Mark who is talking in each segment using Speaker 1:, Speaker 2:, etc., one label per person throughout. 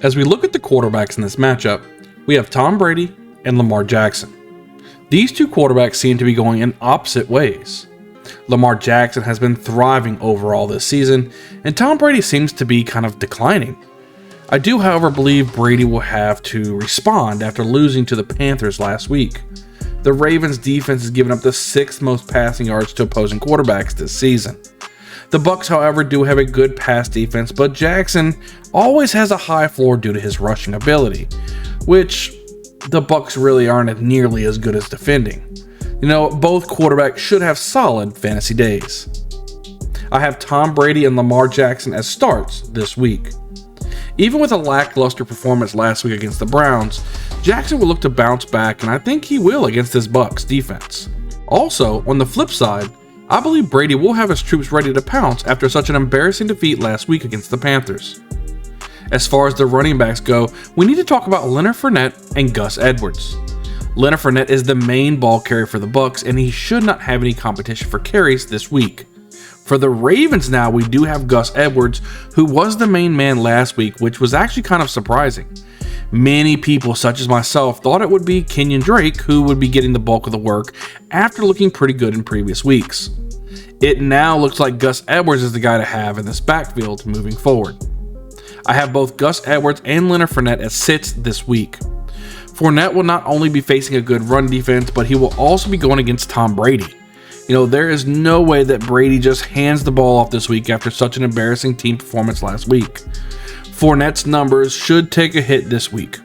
Speaker 1: As we look at the quarterbacks in this matchup, we have Tom Brady and Lamar Jackson. These two quarterbacks seem to be going in opposite ways. Lamar Jackson has been thriving overall this season, and Tom Brady seems to be kind of declining. I do, however, believe Brady will have to respond after losing to the Panthers last week. The Ravens defense has given up the 6th most passing yards to opposing quarterbacks this season. The Bucs, however, do have a good pass defense, but Jackson always has a high floor due to his rushing ability, which the Bucs really aren't nearly as good as defending. Both quarterbacks should have solid fantasy days. I have Tom Brady and Lamar Jackson as starts this week. Even with a lackluster performance last week against the Browns, Jackson will look to bounce back, and I think he will against this Bucs defense. Also, on the flip side, I believe Brady will have his troops ready to pounce after such an embarrassing defeat last week against the Panthers. As far as the running backs go, we need to talk about Leonard Fournette and Gus Edwards. Leonard Fournette is the main ball carrier for the Bucs, and he should not have any competition for carries this week. For the Ravens now, we do have Gus Edwards, who was the main man last week, which was actually kind of surprising. Many people, such as myself, thought it would be Kenyon Drake who would be getting the bulk of the work after looking pretty good in previous weeks. It now looks like Gus Edwards is the guy to have in this backfield moving forward. I have both Gus Edwards and Leonard Fournette as sits this week. Fournette will not only be facing a good run defense, but he will also be going against Tom Brady. There is no way that Brady just hands the ball off this week after such an embarrassing team performance last week. Fournette's numbers should take a hit this week.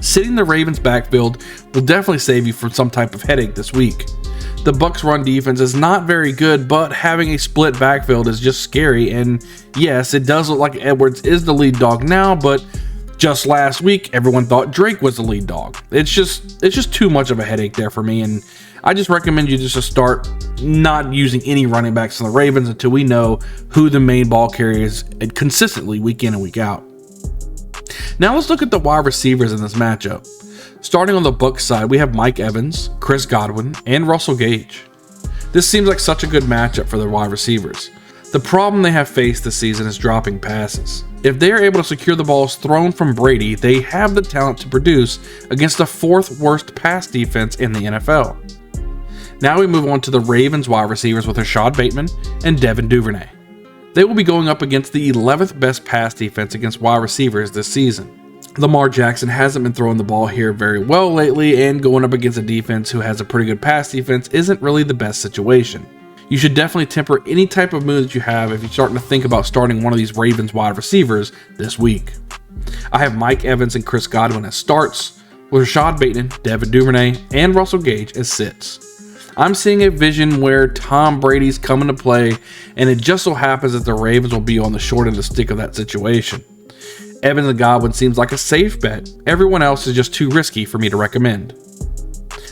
Speaker 1: Sitting the Ravens backfield will definitely save you from some type of headache this week. The Bucs run defense is not very good, but having a split backfield is just scary, and yes, it does look like Edwards is the lead dog now, but just last week everyone thought Drake was the lead dog. It's just too much of a headache there for me, and I just recommend you just to start not using any running backs in the Ravens until we know who the main ball carrier is consistently week in and week out. Now let's look at the wide receivers in this matchup. Starting on the Bucs side, we have Mike Evans, Chris Godwin, and Russell Gage. This seems like such a good matchup for the wide receivers. The problem they have faced this season is dropping passes. If they are able to secure the balls thrown from Brady, they have the talent to produce against the 4th worst pass defense in the NFL. Now we move on to the Ravens wide receivers with Rashad Bateman and Devin DUVERNAY. They will be going up against the 11th best pass defense against wide receivers this season. Lamar Jackson hasn't been throwing the ball here very well lately, and going up against a defense who has a pretty good pass defense isn't really the best situation. You should definitely temper any type of move that you have if you're starting to think about starting one of these Ravens wide receivers this week. I have Mike Evans and Chris Godwin as starts, with Rashad Bateman, Devin DUVERNAY, and Russell Gage as sits. I'm seeing a vision where Tom Brady's coming to play, and it just so happens that the Ravens will be on the short end of the stick of that situation. Evans and Godwin seems like a safe bet. Everyone else is just too risky for me to recommend.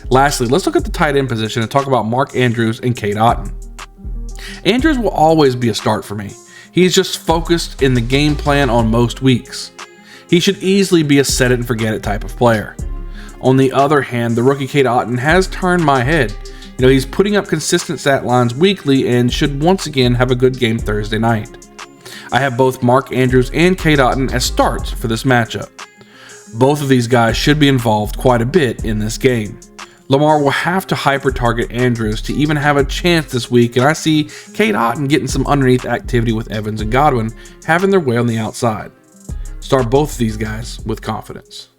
Speaker 1: Lastly, let's look at the tight end position and talk about Mark Andrews and Cade Otton. Andrews will always be a start for me. He's just focused in the game plan on most weeks. He should easily be a set it and forget it type of player. On the other hand, the rookie Cade Otton has turned my head. He's putting up consistent stat lines weekly and should once again have a good game Thursday night. I have both Mark Andrews and Cade Otton as starts for this matchup. Both of these guys should be involved quite a bit in this game. Lamar will have to hyper-target Andrews to even have a chance this week, and I see Cade Otton getting some underneath activity with Evans and Godwin having their way on the outside. Start both of these guys with confidence.